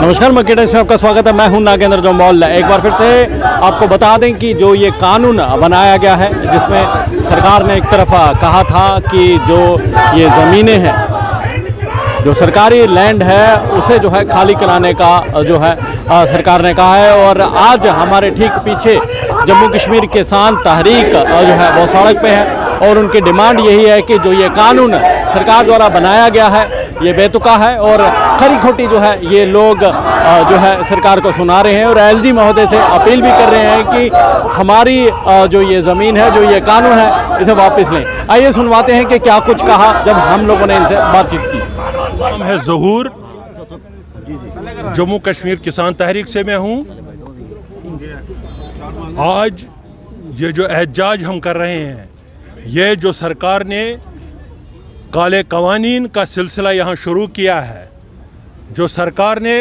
नमस्कार, market times में आपका स्वागत है। मैं हूं नागेंद्र जम्वाल। एक बार फिर से आपको बता दें कि जो ये कानून बनाया गया है, जिसमें सरकार ने एक तरफ कहा था कि जो ये ज़मीनें हैं, जो सरकारी लैंड है, उसे जो है खाली कराने का जो है सरकार ने कहा है। और आज हमारे ठीक पीछे जम्मू कश्मीर किसान तहरीक जो है वो सड़क पे है और उनकी डिमांड यही है कि जो ये कानून सरकार द्वारा बनाया गया है ये बेतुका है और खरी खोटी जो है ये लोग जो है सरकार को सुना रहे हैं। और एलजी महोदय से अपील भी कर रहे हैं कि हमारी जो ये ज़मीन है, जो ये कानून है, इसे वापस लें। आइए सुनवाते हैं कि क्या कुछ कहा जब हम लोगों ने इनसे बातचीत की। नाम है ज़हूर, जम्मू कश्मीर किसान तहरीक से मैं हूँ। आज ये जो एहतजाज हम कर रहे हैं, ये जो सरकार ने काले कवानीन का सिलसिला यहाँ शुरू किया है, जो सरकार ने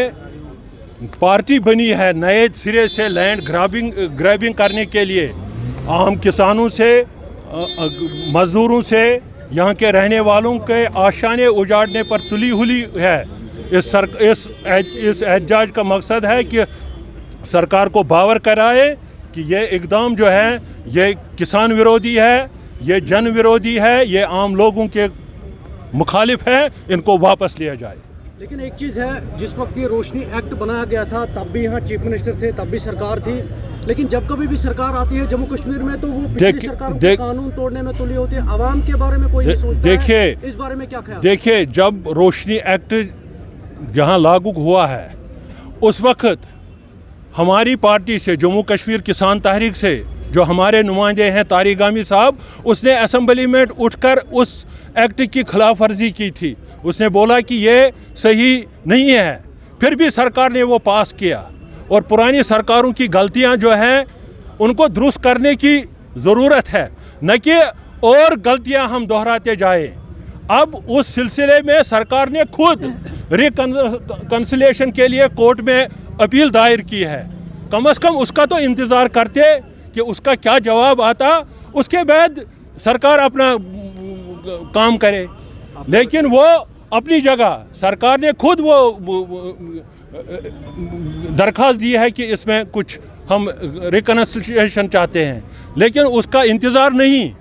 पार्टी बनी है नए सिरे से लैंड ग्रैबिंग करने के लिए, आम किसानों से, मजदूरों से, यहाँ के रहने वालों के आशाने उजाड़ने पर तुली हुई है। इस एहतजाज का मकसद है कि सरकार को बावर कराए कि ये इकदाम जो है ये किसान विरोधी है, ये जन विरोधी है, ये आम लोगों के मुखालिफ है, इनको वापस लिया जाए। लेकिन एक चीज़ है, जिस वक्त ये रोशनी एक्ट बनाया गया था तब भी यहाँ चीफ मिनिस्टर थे, तब भी सरकार थी। लेकिन जब कभी भी सरकार आती है जम्मू कश्मीर में तो वो पिछली सरकार को कानून तोड़ने में तुली होती है। आवाम के बारे में कोई नहीं सोचता है। इस बारे में क्या ख्याल? देखिए, जब रोशनी एक्ट यहाँ लागू हुआ है उस वक्त हमारी पार्टी से, जम्मू कश्मीर किसान तहरीक से, जो हमारे नुमाइंदे हैं तारिक गामी साहब, उसने असेंबली में उठकर उस एक्ट की खिलाफ वर्जी की थी। उसने बोला कि ये सही नहीं है, फिर भी सरकार ने वो पास किया। और पुरानी सरकारों की गलतियां जो हैं उनको दुरुस्त करने की ज़रूरत है, न कि और गलतियां हम दोहराते जाए। अब उस सिलसिले में सरकार ने खुद रिकंसिलिएशन के लिए कोर्ट में अपील दायर की है। कम से कम उसका तो इंतज़ार करते कि उसका क्या जवाब आता, उसके बाद सरकार अपना काम करे। लेकिन वो अपनी जगह सरकार ने खुद वो दरख्वास्त दी है कि इसमें कुछ हम रिकंसिलिएशन चाहते हैं, लेकिन उसका इंतज़ार नहीं,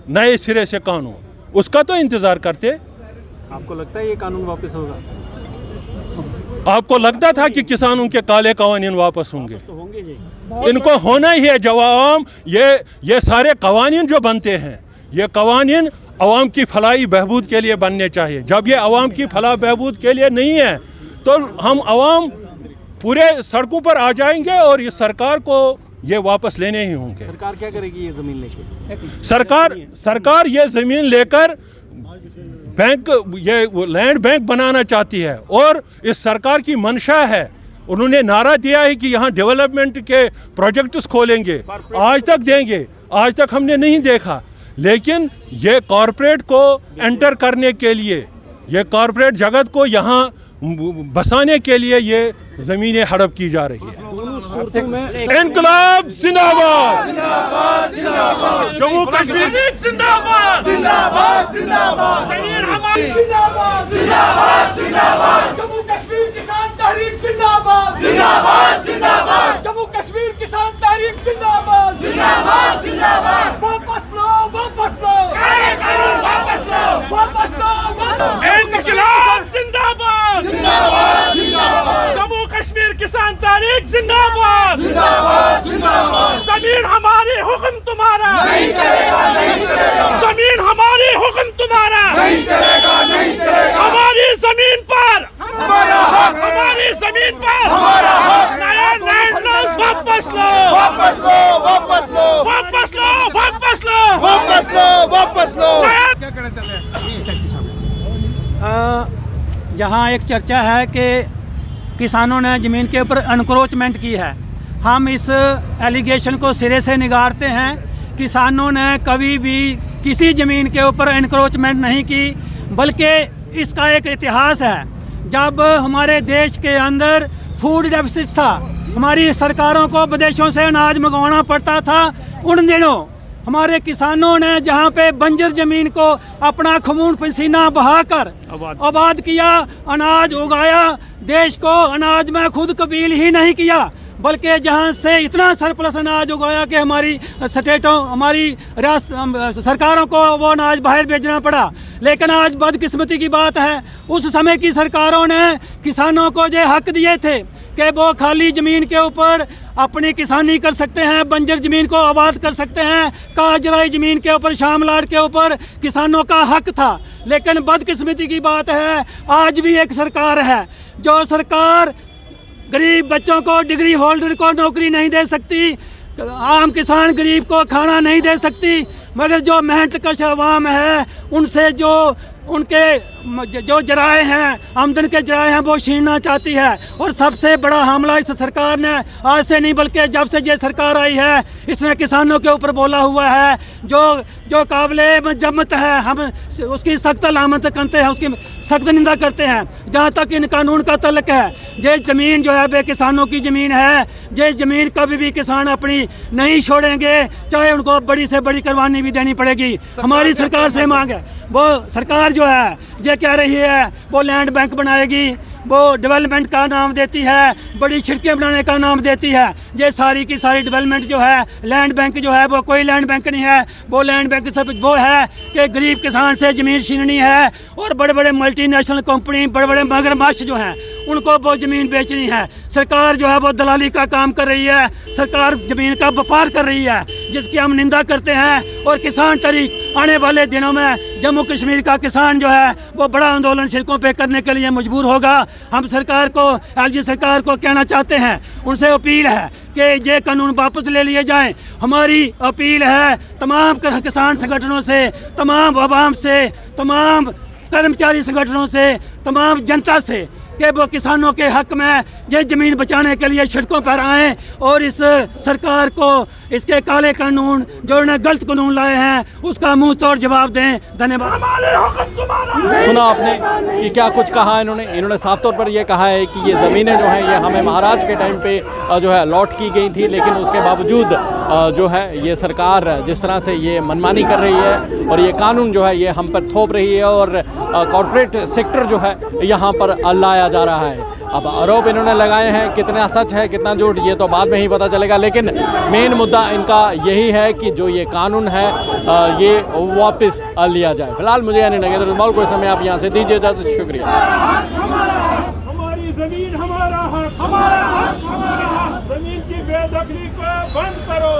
नए सिरे से कानून, उसका तो इंतज़ार करते। आपको लगता है ये कानून वापस होगा? आपको लगता था कि किसानों के काले कवानीन वापस होंगे? तो होंगे जी। इनको होना ही है जवाब। ये सारे कवानीन जो बनते हैं, ये कवानीन अवाम की फलाई बहबूद के लिए बनने चाहिए। जब ये अवाम की फलाह बहबूद के लिए नहीं है तो हम अवाम पूरे सड़कों पर आ जाएंगे और इस सरकार को ये वापस लेने ही होंगे। सरकार क्या करेगी ये ज़मीन लेके? सरकार ये ज़मीन लेकर बैंक, ये लैंड बैंक बनाना चाहती है। और इस सरकार की मंशा है, उन्होंने नारा दिया है कि यहाँ डेवलपमेंट के प्रोजेक्ट्स खोलेंगे, आज तक देंगे, आज तक हमने नहीं देखा। लेकिन ये कॉरपोरेट को एंटर करने के लिए, ये कॉरपोरेट जगत को यहाँ बसाने के लिए ये ज़मीनें हड़प की जा रही है। दोनों सूरतों में इनकलाब जिंदाबाद, जम्मू कश्मीर जिंदाबाद, जिंदाबाद, जिंदाबाद, जिंदाबाद, जिंदाबाद, जिंदाबाद, जम्मू कश्मीर किसान तहरीक जिंदाबाद, जिंदाबाद, जिंदाबाद, जम्मू कश्मीर किसान तहरीक जिंदाबाद, जिंदाबाद, जिंदाबाद, वापस लो, वापस लो, वापस लो, वापस लो, इनकलाब जिंदाबाद, जिंदाबाद, जिंदाबाद, जम्मू कश्मीर किसान तहरीक जिंदाबाद, जिंदाबाद, जिंदाबाद, जमीन हमारी, हुक्म तुम्हारा, नहीं चलेगा, नहीं चलेगा, जमीन हमारी, हुक्म तुम्हारा, नहीं चलेगा, नहीं चलेगा, हमारी जमीन पर, हमारा हक, हमारी जमीन पर, हमारा हक, नया लैंड लॉज वापस लो, वापस लो, वापस लो, वापस लो, वापस लो, वापस लो, वापस लो। क्या कहना चाहते हैं? जहाँ एक चर्चा है कि किसानों ने ज़मीन के ऊपर एनक्रोचमेंट की है, हम इस एलिगेशन को सिरे से निगारते हैं। किसानों ने कभी भी किसी ज़मीन के ऊपर एनक्रोचमेंट नहीं की, बल्कि इसका एक इतिहास है। जब हमारे देश के अंदर फूड डेफिसिट था, हमारी सरकारों को विदेशों से अनाज मंगवाना पड़ता था, उन दिनों हमारे किसानों ने जहाँ पे बंजर जमीन को अपना खून पसीना बहाकर आबाद किया, अनाज उगाया, देश को अनाज में खुद कबील ही नहीं किया, बल्कि जहाँ से इतना सरप्लस अनाज उगाया कि हमारी स्टेटों, हमारी सरकारों को वो अनाज बाहर भेजना पड़ा। लेकिन आज बदकिस्मती की बात है, उस समय की सरकारों ने किसानों को जो हक दिए थे कि वो खाली ज़मीन के ऊपर अपनी किसानी कर सकते हैं, बंजर ज़मीन को आबाद कर सकते हैं, काजराई ज़मीन के ऊपर, शामलाट के ऊपर किसानों का हक था। लेकिन बदकिस्मती की बात है, आज भी एक सरकार है जो सरकार गरीब बच्चों को, डिग्री होल्डर को नौकरी नहीं दे सकती, आम किसान गरीब को खाना नहीं दे सकती, मगर जो मेहनत कश अवाम है उनसे जो उनके जो जराए हैं, आमदन के जराए हैं, वो छीनना चाहती है। और सबसे बड़ा हमला इस सरकार ने आज से नहीं बल्कि जब से ये सरकार आई है, इसने किसानों के ऊपर बोला हुआ है। जो काबिले मजम्मत है, हम उसकी सख्त अलामत करते हैं, उसकी सख्त निंदा करते हैं। जहाँ तक इन कानून का तल्लक है, ये ज़मीन जो है बे किसानों की ज़मीन है, ये ज़मीन कभी भी किसान अपनी नहीं छोड़ेंगे, चाहे उनको बड़ी से बड़ी कुर्बानी भी देनी पड़ेगी। हमारी सरकार से मांग है, वो सरकार जो है ये कह रही है वो लैंड बैंक बनाएगी, वो डेवलपमेंट का नाम देती है, बड़ी सड़कें बनाने का नाम देती है। ये सारी की सारी डेवलपमेंट जो है, लैंड बैंक जो है वो कोई लैंड बैंक नहीं है। वो लैंड बैंक सब वो है कि गरीब किसान से ज़मीन छीननी है और बड़े बड़े मल्टीनेशनल कंपनी, बड़े बड़े मगरमच्छ जो हैं उनको वो ज़मीन बेचनी है। सरकार जो है वो दलाली का काम कर रही है, सरकार ज़मीन का व्यापार कर रही है, जिसकी हम निंदा करते हैं। और किसान तहरीक आने वाले दिनों में जम्मू कश्मीर का किसान जो है वो बड़ा आंदोलन सड़कों पे करने के लिए मजबूर होगा। हम सरकार को, एलजी सरकार को कहना चाहते हैं, उनसे अपील है कि ये कानून वापस ले लिए जाएं। हमारी अपील है तमाम किसान संगठनों से, तमाम आवाम से, तमाम कर्मचारी संगठनों से, तमाम जनता से कि वो किसानों के हक में ये ज़मीन बचाने के लिए सड़कों पर आएँ और इस सरकार को इसके काले कानून जो उन्होंने गलत कानून लाए हैं उसका मुंह तोड़ जवाब दें। धन्यवाद। सुना आपने कि क्या कुछ कहा इन्होंने साफ तौर पर ये कहा है कि ये ज़मीनें जो हैं ये हमें महाराज के टाइम पे जो है अलॉट की गई थी, लेकिन उसके बावजूद जो है ये सरकार जिस तरह से ये मनमानी कर रही है और ये कानून जो है ये हम पर थोप रही है और कॉरपोरेट सेक्टर जो है यहाँ पर लाया जा रहा है। अब आरोप इन्होंने लगाए हैं, कितना सच है कितना झूठ ये तो बाद में ही पता चलेगा, लेकिन मेन मुद्दा इनका यही है कि जो ये कानून है ये वापस लिया जाए। फिलहाल मुझे यानी नगेंद्र जम्वाल को इस समय आप यहाँ से दीजिए इजाज़त, शुक्रिया। हमारी ज़मीन हमारा हक, हमारा हक, हमारा हक। ज़मीन की बेदखली को बंद करो।